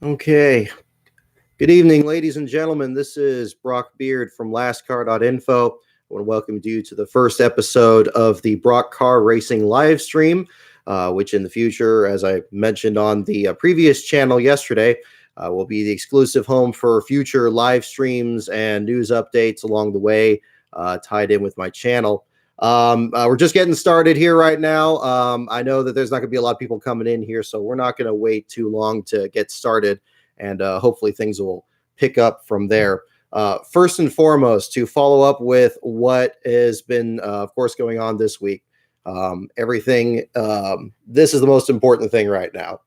Okay. Good evening, ladies and gentlemen. This is Brock Beard from lastcar.info. I want to welcome you to the first episode of the Brock Car Racing live stream, which in the future, as I mentioned on the previous channel yesterday, will be the exclusive home for future live streams and news updates along the way, tied in with my channel. We're just getting started here right now. I know that there's not going to be a lot of people coming in here, so we're not going to wait too long to get started, and hopefully things will pick up from there. First and foremost, to follow up with what has been, of course, going on this week. Everything. This is the most important thing right now.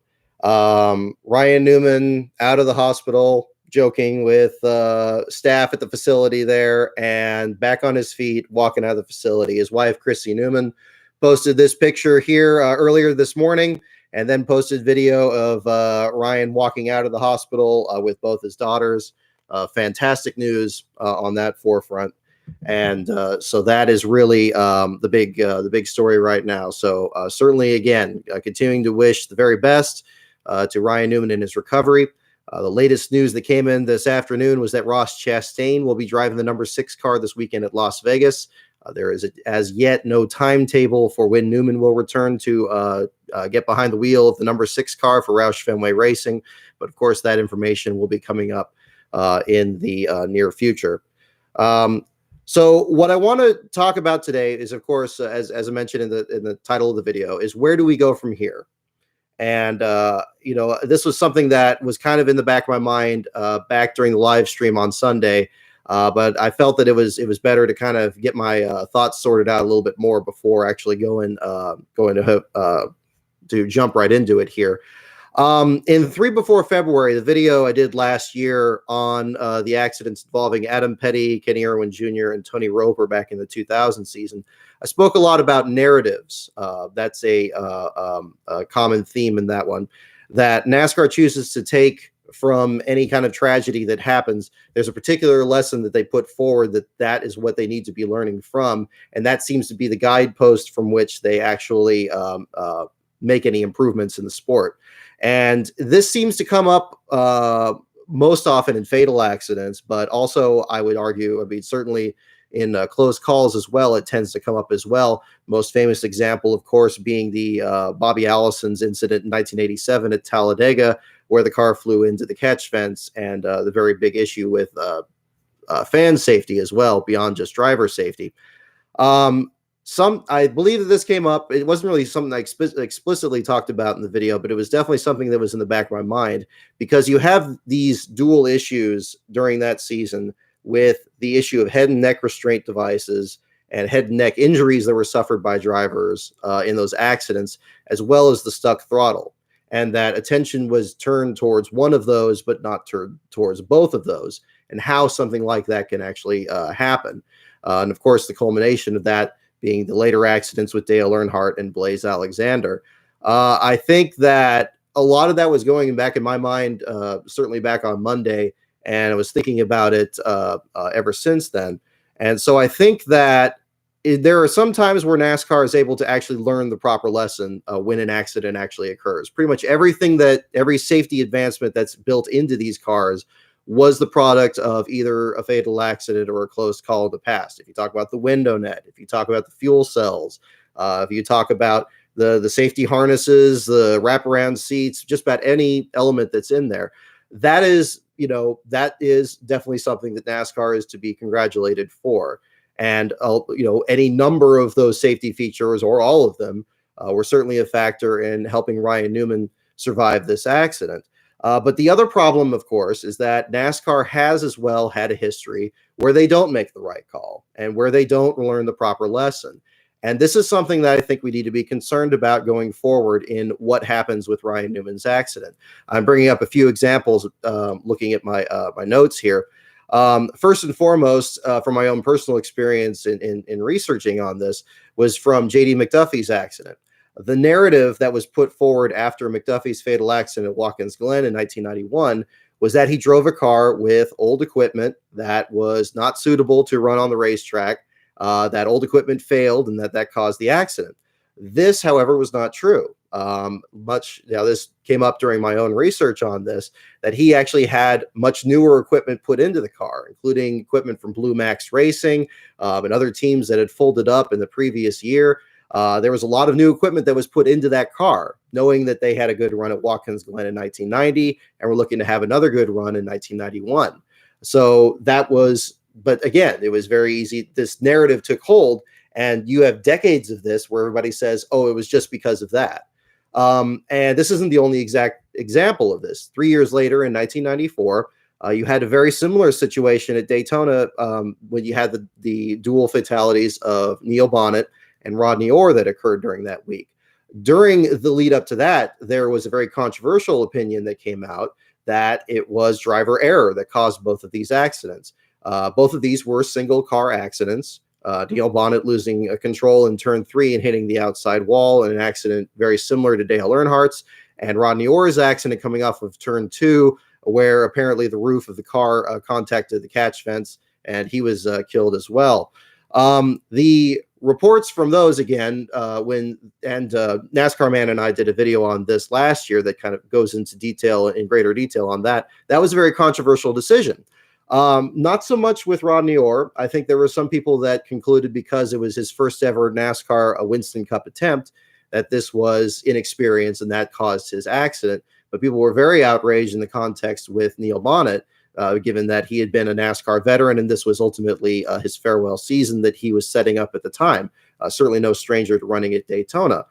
Ryan Newman out of the hospital, joking with staff at the facility there, and back on his feet, walking out of the facility. His wife, Chrissy Newman, posted this picture here earlier this morning, and then posted video of Ryan walking out of the hospital with both his daughters. Fantastic news on that forefront. And so that is really the big story right now. So certainly, again, continuing to wish the very best to Ryan Newman in his recovery. The latest news that came in this afternoon was that Ross Chastain will be driving the number 6 car this weekend at Las Vegas. There is as yet no timetable for when Newman will return to get behind the wheel of the number 6 car for Roush Fenway Racing. But of course, that information will be coming up in the near future. So what I want to talk about today is, of course, as I mentioned in the title of the video, is where do we go from here? And, this was something that was kind of in the back of my mind back during the live stream on Sunday. But I felt that it was better to kind of get my thoughts sorted out a little bit more before actually going to jump right into it here. In 3 Before February, the video I did last year on the accidents involving Adam Petty, Kenny Irwin Jr., and Tony Roper back in the 2000 season, I spoke a lot about narratives. That's a common theme in that one, that NASCAR chooses to take from any kind of tragedy that happens. There's a particular lesson that they put forward that is what they need to be learning from, and that seems to be the guidepost from which they actually make any improvements in the sport. And this seems to come up most often in fatal accidents, but also I would argue, certainly in close calls as well, it tends to come up as well. Most famous example, of course, being the Bobby Allison's incident in 1987 at Talladega, where the car flew into the catch fence, and the very big issue with fan safety as well, beyond just driver safety. I believe that this came up. It wasn't really something I explicitly talked about in the video, but it was definitely something that was in the back of my mind, because you have these dual issues during that season with the issue of head and neck restraint devices and head and neck injuries that were suffered by drivers in those accidents, as well as the stuck throttle. And that attention was turned towards one of those, but not towards both of those, and how something like that can actually happen. And of course, the culmination of that being the later accidents with Dale Earnhardt and Blaze Alexander. I think that a lot of that was going back in my mind, certainly back on Monday, and I was thinking about it ever since then. And so I think that there are some times where NASCAR is able to actually learn the proper lesson when an accident actually occurs. Pretty much every safety advancement that's built into these cars was the product of either a fatal accident or a close call in the past. If you talk about the window net, if you talk about the fuel cells, if you talk about the safety harnesses, the wraparound seats, just about any element that's in there, that is definitely something that NASCAR is to be congratulated for. And any number of those safety features, or all of them, were certainly a factor in helping Ryan Newman survive this accident. But the other problem, of course, is that NASCAR has as well had a history where they don't make the right call and where they don't learn the proper lesson. And this is something that I think we need to be concerned about going forward in what happens with Ryan Newman's accident. I'm bringing up a few examples, looking at my notes here. First and foremost, from my own personal experience in researching on this, was from J.D. McDuffie's accident. The narrative that was put forward after McDuffie's fatal accident at Watkins Glen in 1991 was that he drove a car with old equipment that was not suitable to run on the racetrack, that old equipment failed, and that caused the accident. This, however, was not true. Much now, this came up during my own research on this, that he actually had much newer equipment put into the car, including equipment from Blue Max Racing and other teams that had folded up in the previous year. There was a lot of new equipment that was put into that car, knowing that they had a good run at Watkins Glen in 1990 and were looking to have another good run in 1991. So that was, but again, it was very easy. This narrative took hold, and you have decades of this where everybody says, oh, it was just because of that. And this isn't the only exact example of this. 3 years later in 1994, you had a very similar situation at Daytona when you had the dual fatalities of Neil Bonnet and Rodney Orr that occurred during that week. During the lead up to that, there was a very controversial opinion that came out that it was driver error that caused both of these accidents. Both of these were single car accidents. Neil Bonnet losing control in turn 3 and hitting the outside wall in an accident very similar to Dale Earnhardt's, and Rodney Orr's accident coming off of turn 2, where apparently the roof of the car contacted the catch fence and he was killed as well. The reports from those again, NASCAR Man and I did a video on this last year that kind of goes into detail, in greater detail on that. That was a very controversial decision. Not so much with Rodney Orr. I think there were some people that concluded because it was his first ever NASCAR Winston Cup attempt that this was inexperience and that caused his accident. But people were very outraged in the context with Neil Bonnet, given that he had been a NASCAR veteran and this was ultimately his farewell season that he was setting up at the time. Certainly no stranger to running at Daytona.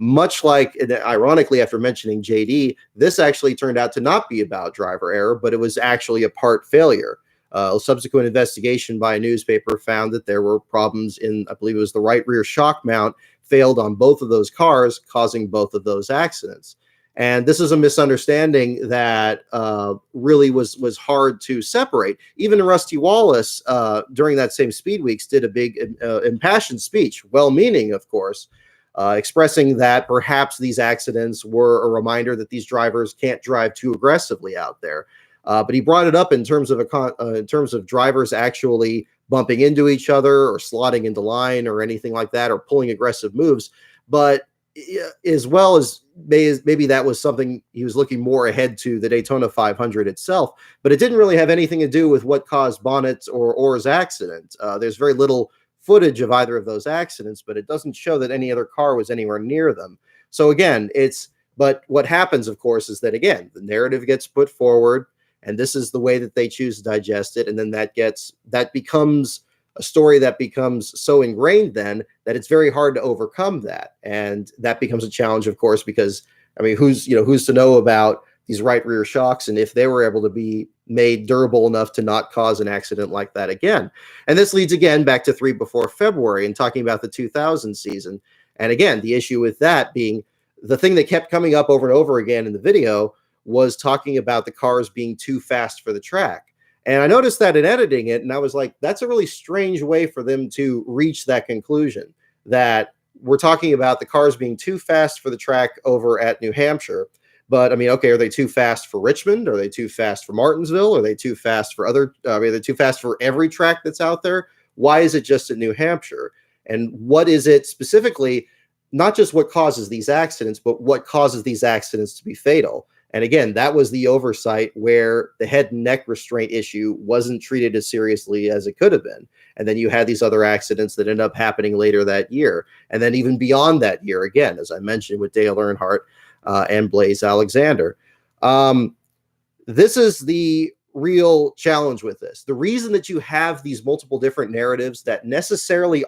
Much like, ironically, after mentioning JD, this actually turned out to not be about driver error, but it was actually a part failure. A subsequent investigation by a newspaper found that there were problems in, I believe it was the right rear shock mount, failed on both of those cars, causing both of those accidents. And this is a misunderstanding that really was hard to separate. Even Rusty Wallace, during that same Speed Weeks, did a big impassioned speech, well-meaning, of course, expressing that perhaps these accidents were a reminder that these drivers can't drive too aggressively out there. But he brought it up in terms of drivers actually bumping into each other or slotting into line or anything like that, or pulling aggressive moves. But as well as maybe that was something he was looking more ahead to the Daytona 500 itself, but it didn't really have anything to do with what caused Bonnet's or Orr's accident. There's very little footage of either of those accidents, but it doesn't show that any other car was anywhere near them. So again, but what happens, of course, is that again, the narrative gets put forward, and this is the way that they choose to digest it. And then that becomes a story that becomes so ingrained then that it's very hard to overcome that. And that becomes a challenge, of course, because I mean, who's to know about these right rear shocks and if they were able to be made durable enough to not cause an accident like that again. And this leads again back to 3 before February and talking about the 2000 season. And again, the issue with that being the thing that kept coming up over and over again in the video was talking about the cars being too fast for the track. And I noticed that in editing it, and I was like, that's a really strange way for them to reach that conclusion, that we're talking about the cars being too fast for the track over at New Hampshire. But I mean, okay, are they too fast for Richmond? Are they too fast for Martinsville? Are they too fast for are they too fast for every track that's out there? Why is it just at New Hampshire? And what is it specifically, not just what causes these accidents, but what causes these accidents to be fatal? And again, that was the oversight where the head and neck restraint issue wasn't treated as seriously as it could have been. And then you had these other accidents that ended up happening later that year. And then even beyond that year, again, as I mentioned, with Dale Earnhardt and Blaze Alexander. This is the real challenge with this. The reason that you have these multiple different narratives that necessarily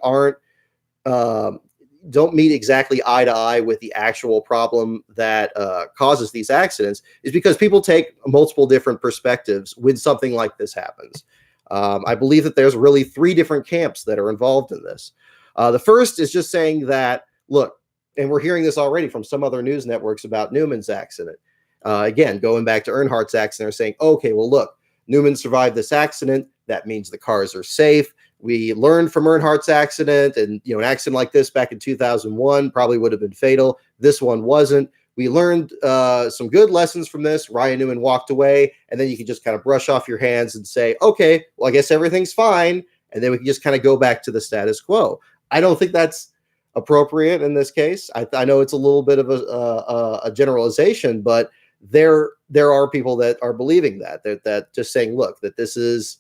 don't meet exactly eye to eye with the actual problem that causes these accidents is because people take multiple different perspectives when something like this happens. I believe that there's really 3 different camps that are involved in this. The first is just saying that, look, and we're hearing this already from some other news networks about Newman's accident. Again, going back to Earnhardt's accident, they're saying, okay, well, look, Newman survived this accident. That means the cars are safe. We learned from Earnhardt's accident, and an accident like this back in 2001 probably would have been fatal. This one wasn't. We learned some good lessons from this. Ryan Newman walked away, and then you can just kind of brush off your hands and say, okay, well, I guess everything's fine, and then we can just kind of go back to the status quo. I don't think that's appropriate in this case. I know it's a little bit of a generalization, but there are people that are believing that just saying, look, that this is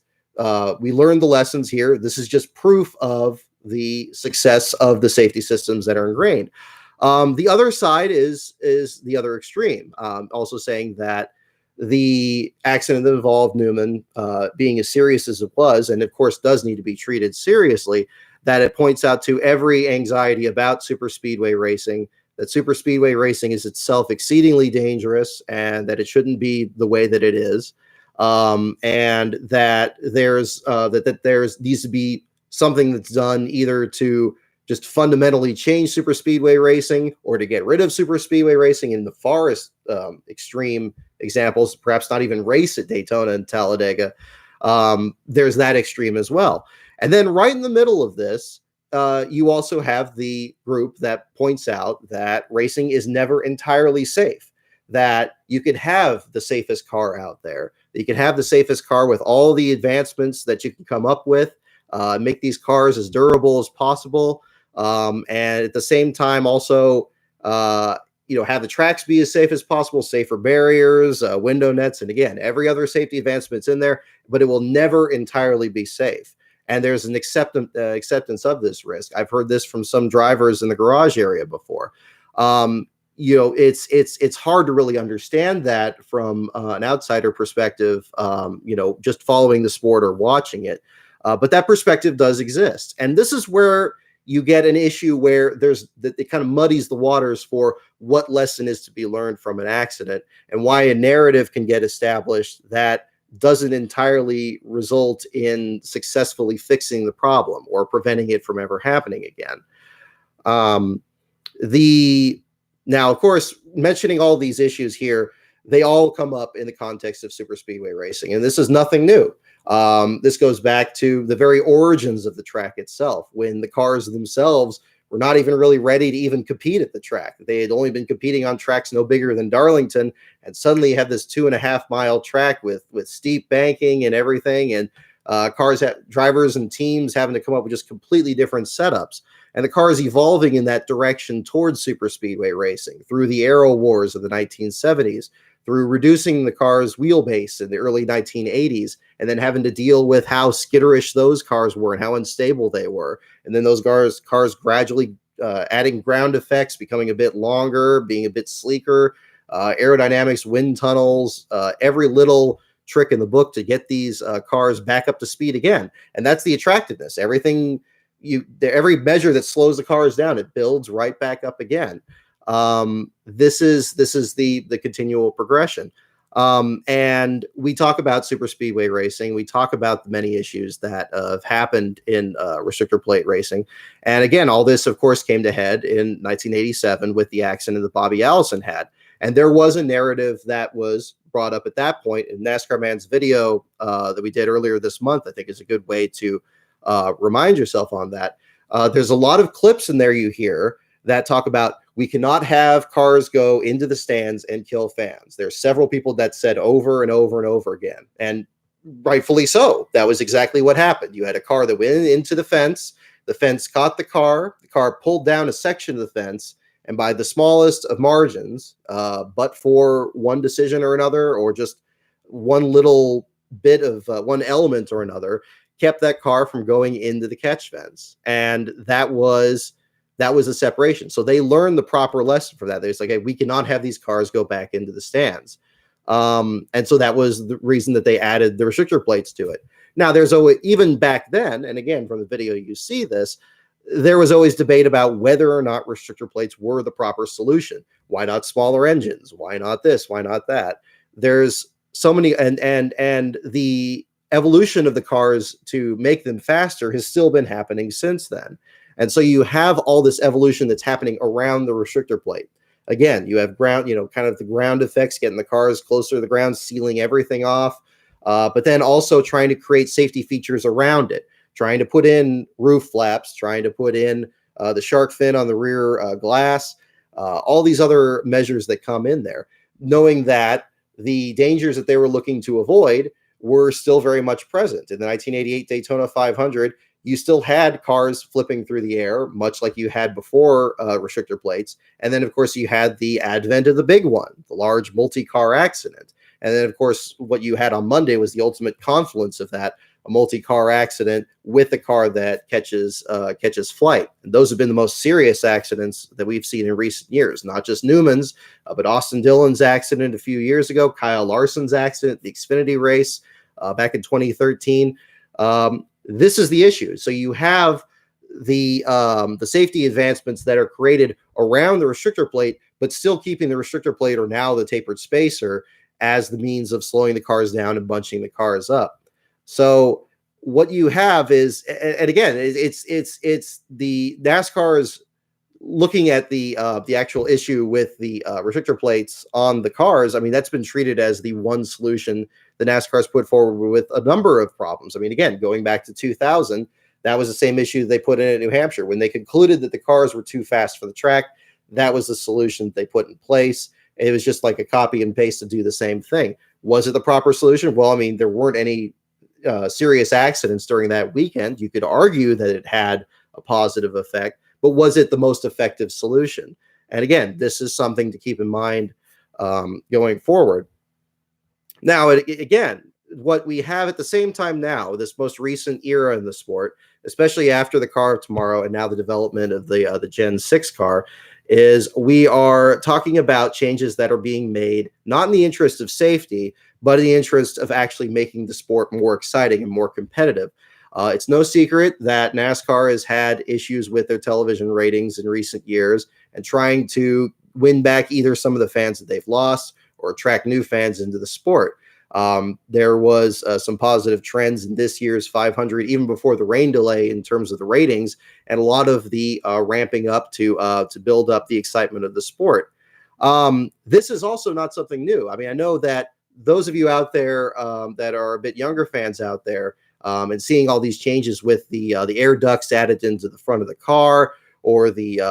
we learned the lessons here. This is just proof of the success of the safety systems that are ingrained. The other side is the other extreme, also saying that the accident that involved Newman, being as serious as it was, and of course does need to be treated seriously, that it points out to every anxiety about super speedway racing, that super speedway racing is itself exceedingly dangerous and that it shouldn't be the way that it is. And that there's needs to be something that's done either to just fundamentally change super speedway racing or to get rid of super speedway racing. In the farthest extreme examples, perhaps not even race at Daytona and Talladega. There's that extreme as well. And then right in the middle of this, you also have the group that points out that racing is never entirely safe, that you could have the safest car out there, that you can have the safest car with all the advancements that you can come up with, make these cars as durable as possible, and at the same time also have the tracks be as safe as possible, safer barriers, window nets, and again, every other safety advancement's in there, but it will never entirely be safe. And there's an acceptance of this risk. I've heard this from some drivers in the garage area before. It's hard to really understand that from an outsider perspective, just following the sport or watching it. But that perspective does exist. And this is where you get an issue where it kind of muddies the waters for what lesson is to be learned from an accident and why a narrative can get established that doesn't entirely result in successfully fixing the problem or preventing it from ever happening again. Now, of course, mentioning all these issues here, they all come up in the context of super speedway racing, and this is nothing new. This goes back to the very origins of the track itself, when the cars themselves were not even really ready to even compete at the track. They had only been competing on tracks no bigger than Darlington, and suddenly you have this 2.5-mile track with steep banking and everything, and drivers and teams having to come up with just completely different setups. And the car is evolving in that direction towards super speedway racing through the aero wars of the 1970s, through reducing the car's wheelbase in the early 1980s, and then having to deal with how skitterish those cars were and how unstable they were. And then those cars gradually adding ground effects, becoming a bit longer, being a bit sleeker, aerodynamics, wind tunnels, every little trick in the book to get these cars back up to speed again. And that's the attractiveness. Every measure that slows the cars down, it builds right back up again. This is the continual progression. And we talk about super speedway racing. We talk about the many issues that have happened in restrictor plate racing. And again, all this, of course, came to head in 1987 with the accident that Bobby Allison had. And there was a narrative that was brought up at that point. In NASCAR Man's video that we did earlier this month, I think is a good way to remind yourself on that. There's a lot of clips in there you hear that talk about we cannot have cars go into the stands and kill fans. There's several people that said over and over and over again, and rightfully so. That was exactly what happened. You had a car that went into the fence caught the car pulled down a section of the fence, and by the smallest of margins, but for one decision or another, or just one little bit of one element or another, kept that car from going into the catch fence. And that was a separation. So they learned the proper lesson for that. They're like, hey, we cannot have these cars go back into the stands. And so that was the reason that they added the restrictor plates to it. Now, there's always, even back then, and again, from the video, you see this, there was always debate about whether or not restrictor plates were the proper solution. Why not smaller engines? Why not this? Why not that? There's so many, and the evolution of the cars to make them faster has still been happening since then. And so you have all this evolution that's happening around the restrictor plate. Again, you have ground, kind of the ground effects, getting the cars closer to the ground, sealing everything off, but then also trying to create safety features around it, trying to put in roof flaps, trying to put in the shark fin on the rear glass, all these other measures that come in there, knowing that the dangers that they were looking to avoid were still very much present. In the 1988 Daytona 500, you still had cars flipping through the air, much like you had before restrictor plates. And then, of course, you had the advent of the big one, the large multi-car accident. And then, of course, what you had on Monday was the ultimate confluence of that, a multi-car accident with a car that catches flight. And those have been the most serious accidents that we've seen in recent years, not just Newman's, but Austin Dillon's accident a few years ago, Kyle Larson's accident, the Xfinity race back in 2013. This is the issue. So you have the safety advancements that are created around the restrictor plate, but still keeping the restrictor plate, or now the tapered spacer, as the means of slowing the cars down and bunching the cars up. So what you have is, and again, it's the NASCAR's looking at the actual issue with the restrictor plates on the cars. I mean, that's been treated as the one solution the NASCAR's put forward with a number of problems. I mean, again, going back to 2000, that was the same issue they put in at New Hampshire. When they concluded that the cars were too fast for the track, that was the solution that they put in place. It was just like a copy and paste to do the same thing. Was it the proper solution? Well, I mean, there weren't any serious accidents during that weekend. You could argue that it had a positive effect, but was it the most effective solution? And again, this is something to keep in mind going forward. Now, again, what we have at the same time now, this most recent era in the sport, especially after the car of tomorrow and now the development of the Gen 6 car, is we are talking about changes that are being made, not in the interest of safety, but in the interest of actually making the sport more exciting and more competitive. It's no secret that NASCAR has had issues with their television ratings in recent years and trying to win back either some of the fans that they've lost or attract new fans into the sport. There was some positive trends in this year's 500, even before the rain delay in terms of the ratings, and a lot of the ramping up to build up the excitement of the sport. This is also not something new. I mean, I know that those of you out there that are a bit younger fans out there and seeing all these changes with the air ducts added into the front of the car, or the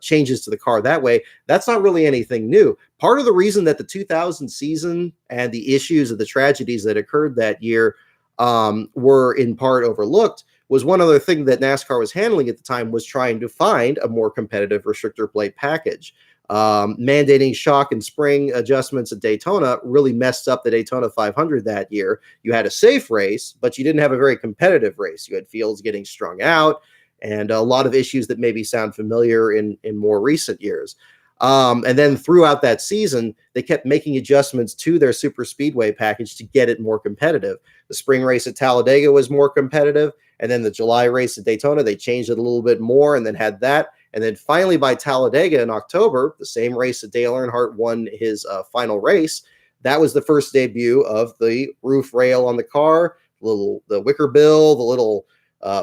changes to the car that way, that's not really anything new. Part of the reason that the 2000 season and the issues of the tragedies that occurred that year were in part overlooked was one other thing that NASCAR was handling at the time, was trying to find a more competitive restrictor plate package. Mandating shock and spring adjustments at Daytona really messed up the Daytona 500 that year. You had a safe race, but you didn't have a very competitive race. You had fields getting strung out and a lot of issues that maybe sound familiar in more recent years. And then throughout that season, they kept making adjustments to their super speedway package to get it more competitive. The spring race at Talladega was more competitive. And then the July race at Daytona, they changed it a little bit more and then had that. And then finally by Talladega in October, the same race that Dale Earnhardt won his final race, that was the first debut of the roof rail on the car, the wicker bill, the little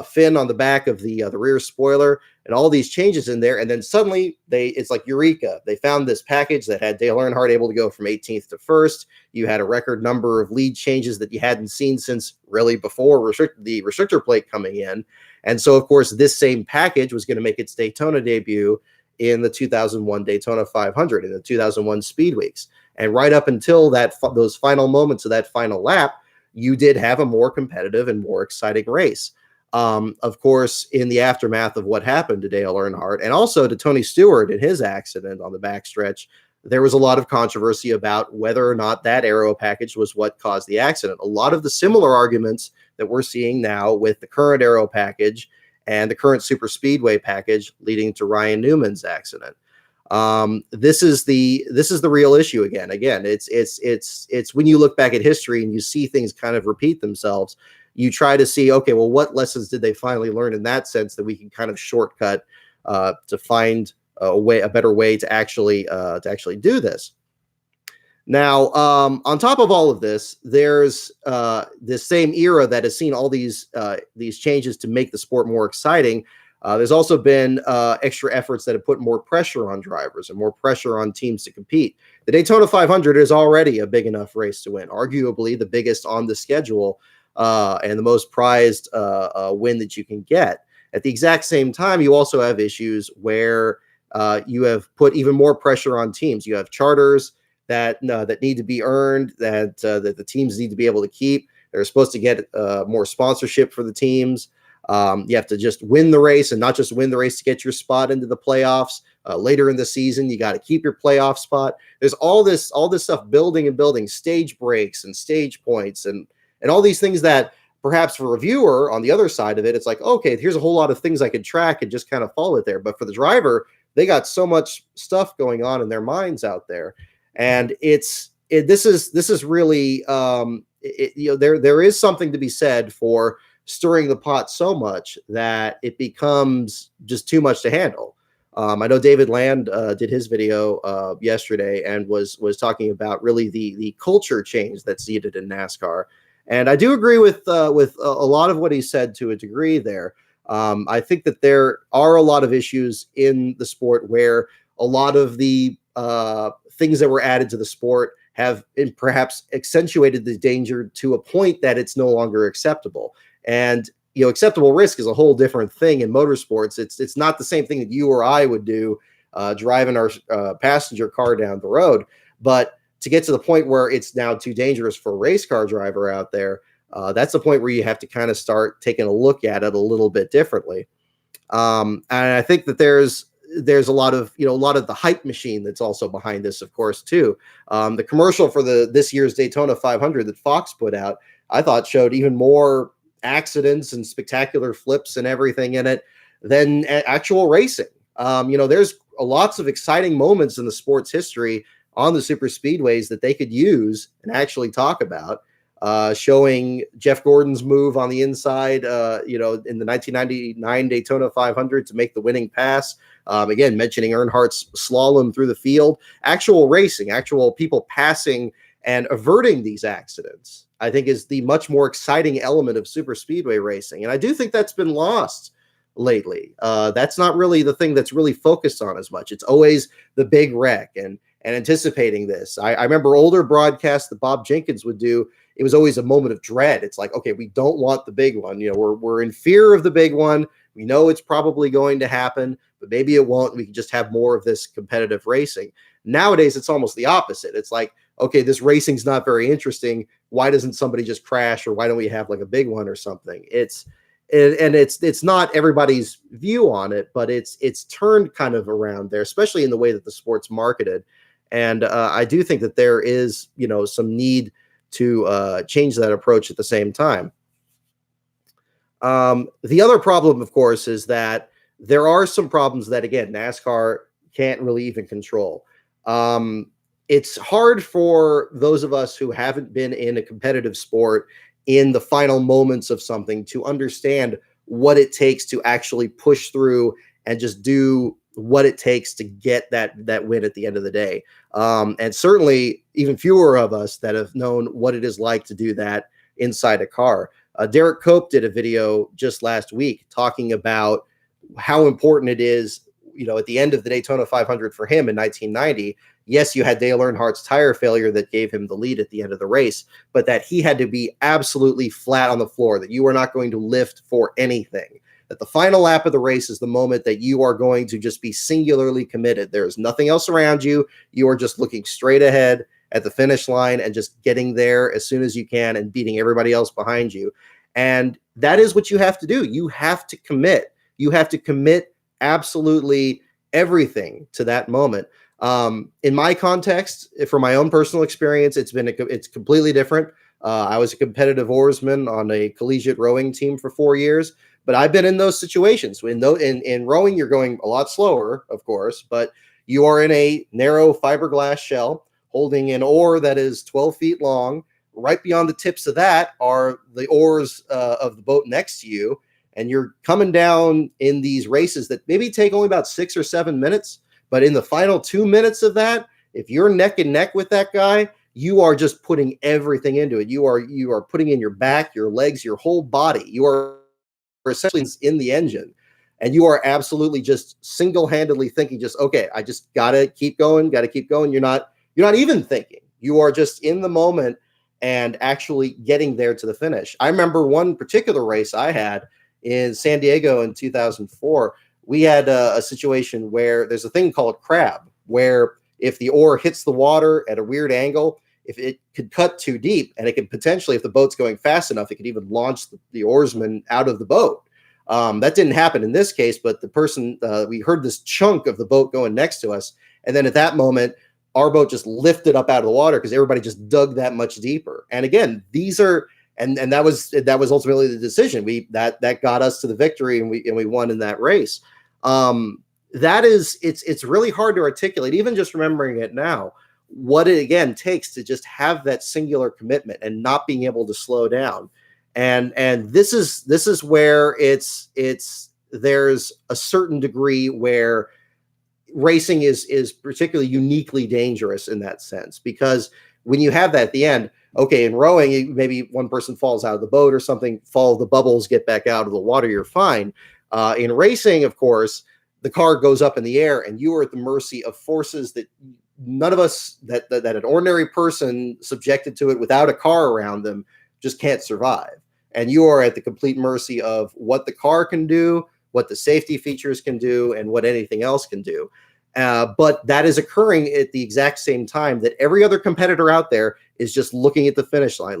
fin on the back of the rear spoiler, and all these changes in there. And then suddenly it's like eureka. They found this package that had Dale Earnhardt able to go from 18th to 1st. You had a record number of lead changes that you hadn't seen since really before the restrictor plate coming in. And so, of course, this same package was going to make its Daytona debut in the 2001 Daytona 500 in the 2001 Speed Weeks. And right up until those final moments of that final lap, you did have a more competitive and more exciting race. Of course, in the aftermath of what happened to Dale Earnhardt and also to Tony Stewart in his accident on the backstretch, there was a lot of controversy about whether or not that aero package was what caused the accident. A lot of the similar arguments that we're seeing now with the current aero package and the current super speedway package leading to Ryan Newman's accident. This is the real issue again. It's when you look back at history and you see things kind of repeat themselves, you try to see, okay, well, what lessons did they finally learn in that sense that we can kind of shortcut to find a better way to actually do this. Now, on top of all of this, there's this same era that has seen all these changes to make the sport more exciting. There's also been extra efforts that have put more pressure on drivers and more pressure on teams to compete. The Daytona 500 is already a big enough race to win, arguably the biggest on the schedule and the most prized win that you can get. At the exact same time, you also have issues where you have put even more pressure on teams. You have charters that need to be earned, that the teams need to be able to keep. They're supposed to get more sponsorship for the teams. You have to just win the race, and not just win the race to get your spot into the playoffs. Later in the season, you got to keep your playoff spot. There's all this stuff building and building, stage breaks and stage points, and all these things that perhaps for a viewer on the other side of it, it's like, okay, here's a whole lot of things I could track and just kind of follow it there. But for the driver, they got so much stuff going on in their minds out there, and this is really there is something to be said for stirring the pot so much that it becomes just too much to handle. I know David Land did his video yesterday and was talking about really the culture change that's needed in NASCAR. And I do agree with a lot of what he said to a degree there. I think that there are a lot of issues in the sport where a lot of the things that were added to the sport have perhaps accentuated the danger to a point that it's no longer acceptable. And acceptable risk is a whole different thing in motorsports. It's not the same thing that you or I would do driving our passenger car down the road. But to get to the point where it's now too dangerous for a race car driver out there, that's the point where you have to kind of start taking a look at it a little bit differently. And I think that there's a lot of the hype machine that's also behind this, of course, too. The commercial for this year's Daytona 500 that Fox put out, I thought showed even more accidents and spectacular flips and everything in it than actual racing. There's lots of exciting moments in the sport's history on the super speedways that they could use and actually talk about, showing Jeff Gordon's move on the inside, in the 1999 Daytona 500 to make the winning pass. Again, mentioning Earnhardt's slalom through the field, actual racing, actual people passing and averting these accidents, I think is the much more exciting element of super speedway racing. And I do think that's been lost lately. That's not really the thing that's really focused on as much. It's always the big wreck and anticipating this. I remember older broadcasts that Bob Jenkins would do. It was always a moment of dread. It's like, okay, we don't want the big one. We're in fear of the big one. We know it's probably going to happen, but maybe it won't. We can just have more of this competitive racing. Nowadays, it's almost the opposite. It's like, okay, this racing's not very interesting. Why doesn't somebody just crash, or why don't we have like a big one or something? It's not everybody's view on it, but it's turned kind of around there, especially in the way that the sport's marketed. And I do think that there is, some need to change that approach at the same time. The other problem, of course, is that there are some problems that, again, NASCAR can't really even control. It's hard for those of us who haven't been in a competitive sport in the final moments of something to understand what it takes to actually push through and just do what it takes to get that win at the end of the day. And certainly even fewer of us that have known what it is like to do that inside a car. Derek Cope did a video just last week talking about how important it is, at the end of the Daytona 500 for him in 1990. Yes, you had Dale Earnhardt's tire failure that gave him the lead at the end of the race, but that he had to be absolutely flat on the floor, that you are not going to lift for anything, that the final lap of the race is the moment that you are going to just be singularly committed. There is nothing else around you. You are just looking straight ahead at the finish line and just getting there as soon as you can and beating everybody else behind you. And that is what you have to do. You have to commit. You have to commit absolutely everything to that moment. In my context, for my own personal experience, it's completely different. I was a competitive oarsman on a collegiate rowing team for 4 years, but I've been in those situations. In rowing, you're going a lot slower, of course, but you are in a narrow fiberglass shell holding an oar that is 12 feet long. Right beyond the tips of that are the oars of the boat next to you. And you're coming down in these races that maybe take only about 6 or 7 minutes. But in the final 2 minutes of that, if you're neck and neck with that guy, you are just putting everything into it. You are putting in your back, your legs, your whole body. You are essentially in the engine. And you are absolutely just single-handedly thinking, just, okay, I just gotta keep going. You're not even thinking. You are just in the moment and actually getting there to the finish. I remember one particular race I had in San Diego in 2004. We had a situation where there's a thing called crab, where if the oar hits the water at a weird angle, if it could cut too deep, and it could potentially, if the boat's going fast enough, it could even launch the oarsman out of the boat. That didn't happen in this case, but the person, we heard this chunk of the boat going next to us. And then at that moment, our boat just lifted up out of the water because everybody just dug that much deeper. And again, these are, and that was ultimately the decision. That got us to the victory, and we won in that race. That is, it's really hard to articulate, even just remembering it now, what it again takes to just have that singular commitment and not being able to slow down. And this is where there's a certain degree where racing is particularly uniquely dangerous in that sense, because when you have that at the end, okay, in rowing, maybe one person falls out of the boat or something, follow the bubbles, get back out of the water, you're fine. In racing, of course, the car goes up in the air and you are at the mercy of forces that none of us, that an ordinary person subjected to it without a car around them just can't survive. And you are at the complete mercy of what the car can do, what the safety features can do, and what anything else can do. But that is occurring at the exact same time that every other competitor out there is just looking at the finish line.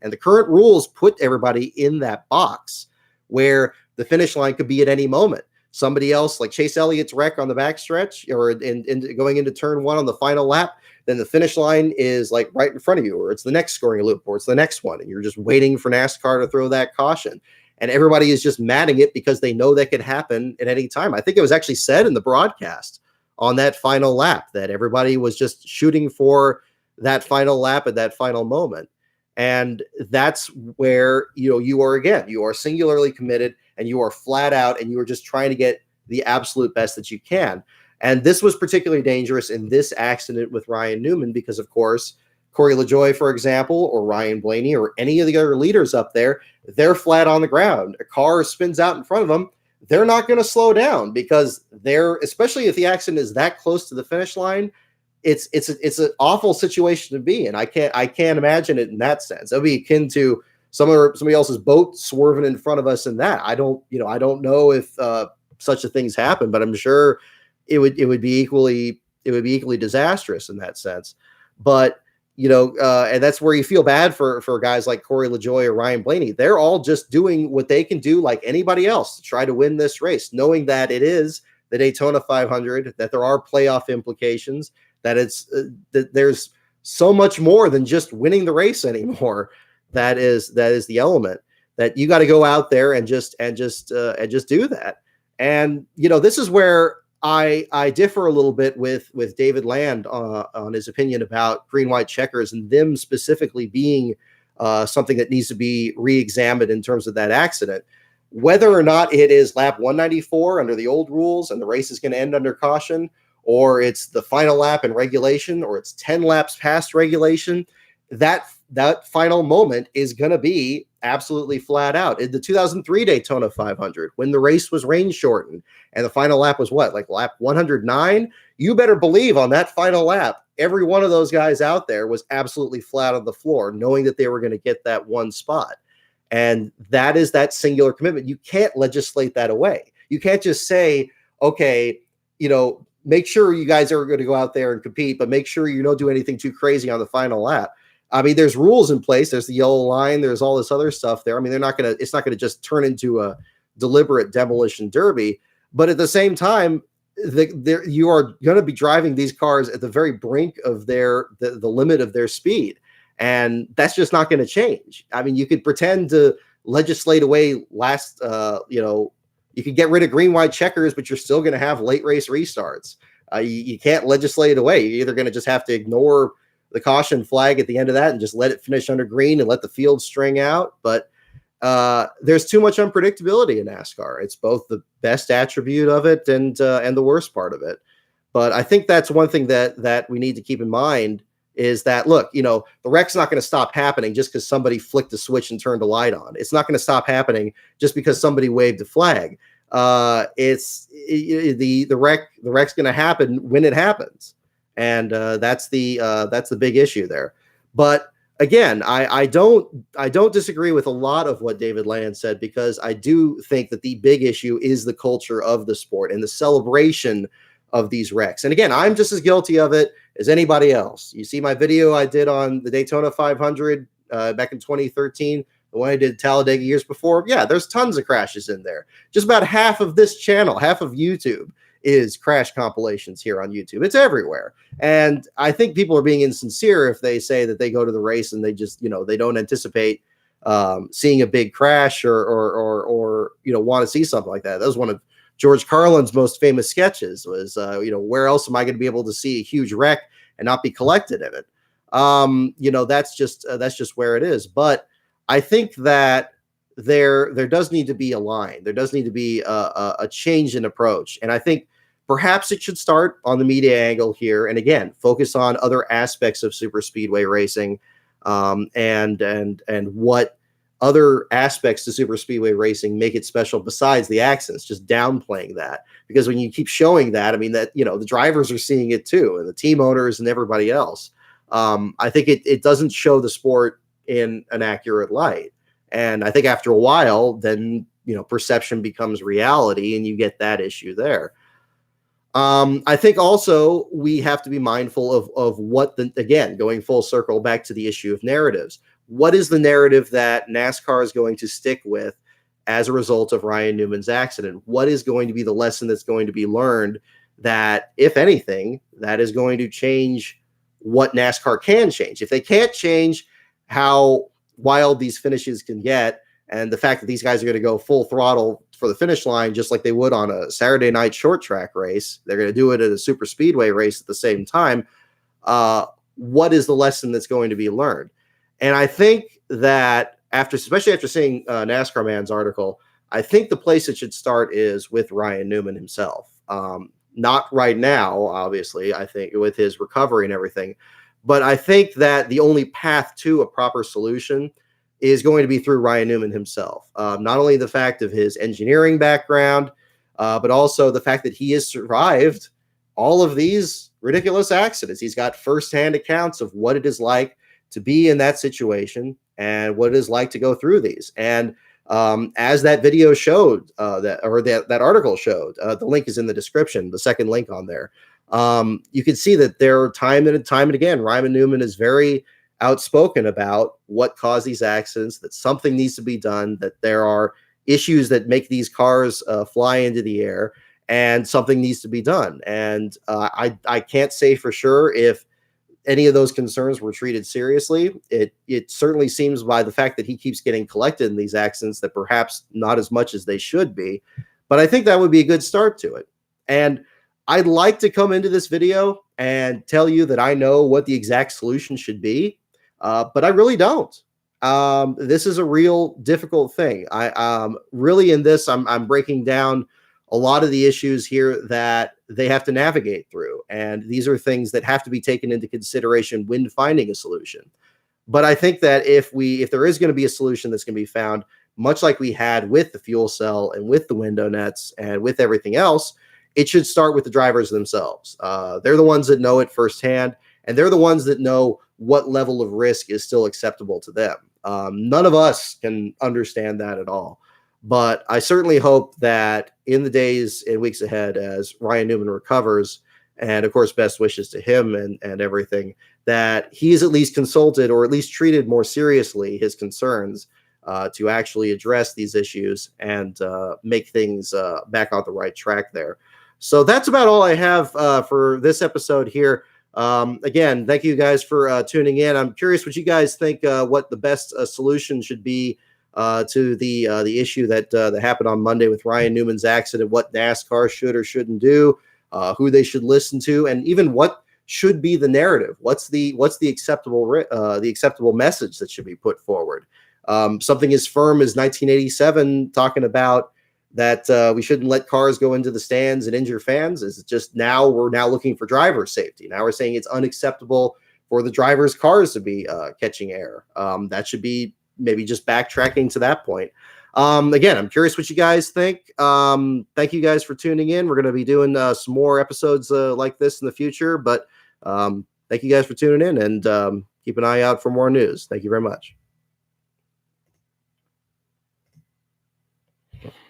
And the current rules put everybody in that box where the finish line could be at any moment. Somebody else, like Chase Elliott's wreck on the backstretch, or in going into turn one on the final lap, then the finish line is like right in front of you, or it's the next scoring loop, or it's the next one, and you're just waiting for NASCAR to throw that caution. And everybody is just matting it because they know that could happen at any time. I think it was actually said in the broadcast on that final lap that everybody was just shooting for that final lap at that final moment. And that's where, you are singularly committed, and you are flat out, and you are just trying to get the absolute best that you can. And this was particularly dangerous in this accident with Ryan Newman because, of course, Corey LaJoie, for example, or Ryan Blaney, or any of the other leaders up there, they're flat on the ground. A car spins out in front of them. They're not going to slow down because especially if the accident is that close to the finish line, it's an awful situation to be in. I can't imagine it in that sense. It would be akin to somebody else's boat swerving in front of us in that. I don't know if such a thing's happen, but I'm sure it would be equally disastrous in that sense. But and that's where you feel bad for guys like Corey LaJoie or Ryan Blaney. They're all just doing what they can do like anybody else to try to win this race, knowing that it is the Daytona 500, that there are playoff implications, that that there's so much more than just winning the race anymore. That is the element that you got to go out there and just do that. And this is where I differ a little bit with David Land on his opinion about green-white checkers and them specifically being something that needs to be re-examined in terms of that accident. Whether or not it is lap 194 under the old rules and the race is going to end under caution, or it's the final lap in regulation, or it's 10 laps past regulation, that final moment is going to be absolutely flat out. In the 2003 Daytona 500, when the race was rain shortened and the final lap was like lap 109, you better believe on that final lap, every one of those guys out there was absolutely flat on the floor, knowing that they were going to get that one spot. And that is that singular commitment. You can't legislate that away. You can't just say, okay, make sure you guys are going to go out there and compete, but make sure you don't do anything too crazy on the final lap. I mean, there's rules in place. There's the yellow line. There's all this other stuff there. I mean, it's not going to just turn into a deliberate demolition derby. But at the same time, you are going to be driving these cars at the very brink of the limit of their speed. And that's just not going to change. I mean, you could pretend to legislate away you could get rid of green-white checkers, but you're still going to have late race restarts. You can't legislate it away. You're either going to just have to ignore the caution flag at the end of that and just let it finish under green and let the field string out. But there's too much unpredictability in NASCAR. It's both the best attribute of it and the worst part of it. But I think that's one thing that we need to keep in mind is that, look, the wreck's not going to stop happening just because somebody flicked a switch and turned a light on. It's not going to stop happening just because somebody waved a flag. The wreck's going to happen when it happens. And that's the big issue there. But again, I don't disagree with a lot of what David Land said, because I do think that the big issue is the culture of the sport and the celebration of these wrecks. And again, I'm just as guilty of it as anybody else. You see my video I did on the Daytona 500 back in 2013, the one I did Talladega years before. Yeah, there's tons of crashes in there. Just about half of this channel, half of YouTube, is crash compilations here on YouTube. It's everywhere. And I think people are being insincere if they say that they go to the race and they just, they don't anticipate seeing a big crash or want to see something like that. That was one of George Carlin's most famous sketches was, where else am I going to be able to see a huge wreck and not be collected in it? That's just where it is. But I think that there does need to be a line. There does need to be a change in approach. And I think perhaps it should start on the media angle here. And again, focus on other aspects of super speedway racing and what other aspects to super speedway racing make it special besides the accidents, just downplaying that. Because when you keep showing that, I mean, that, the drivers are seeing it too, and the team owners and everybody else. I think it doesn't show the sport in an accurate light. And I think after a while, then, perception becomes reality and you get that issue there. I think also we have to be mindful of what again, going full circle back to the issue of narratives. What is the narrative that NASCAR is going to stick with as a result of Ryan Newman's accident? What is going to be the lesson that's going to be learned that, if anything, that is going to change what NASCAR can change? If they can't change how wild these finishes can get, and the fact that these guys are going to go full throttle for the finish line, just like they would on a Saturday night short track race, they're going to do it at a super speedway race at the same time. What is the lesson that's going to be learned? And I think that especially after seeing NASCAR Man's article, I think the place it should start is with Ryan Newman himself. Not right now, obviously, I think with his recovery and everything, but I think that the only path to a proper solution is going to be through Ryan Newman himself. Not only the fact of his engineering background, but also the fact that he has survived all of these ridiculous accidents. He's got firsthand accounts of what it is like to be in that situation and what it is like to go through these. And as that video showed, that article showed, the link is in the description, the second link on there. You can see that there are time and again, Ryan Newman is very outspoken about what caused these accidents, that something needs to be done, that there are issues that make these cars fly into the air, and something needs to be done. And I can't say for sure if any of those concerns were treated seriously. It certainly seems by the fact that he keeps getting collected in these accidents that perhaps not as much as they should be. But I think that would be a good start to it. And I'd like to come into this video and tell you that I know what the exact solution should be, but I really don't. This is a real difficult thing. Really in this, I'm breaking down a lot of the issues here that they have to navigate through. And these are things that have to be taken into consideration when finding a solution. But I think that if there is going to be a solution that's going to be found, much like we had with the fuel cell and with the window nets and with everything else, it should start with the drivers themselves. They're the ones that know it firsthand, and they're the ones that know what level of risk is still acceptable to them. None of us can understand that at all. But I certainly hope that in the days and weeks ahead, as Ryan Newman recovers, and of course, best wishes to him and everything, that he is at least consulted or at least treated more seriously his concerns to actually address these issues and make things back on the right track there. So that's about all I have for this episode here. Again, thank you guys for tuning in. I'm curious what you guys think what the best solution should be to the issue that happened on Monday with Ryan Newman's accident, what NASCAR should or shouldn't do, who they should listen to, and even what should be the narrative. What's the acceptable message that should be put forward? Something as firm as 1987 talking about that we shouldn't let cars go into the stands and injure fans is just we're now looking for driver safety. Now we're saying it's unacceptable for the drivers' cars to be catching air. That should be maybe just backtracking to that point. Again, I'm curious what you guys think. Thank you guys for tuning in. We're going to be doing some more episodes like this in the future, but thank you guys for tuning in, and keep an eye out for more news. Thank you very much.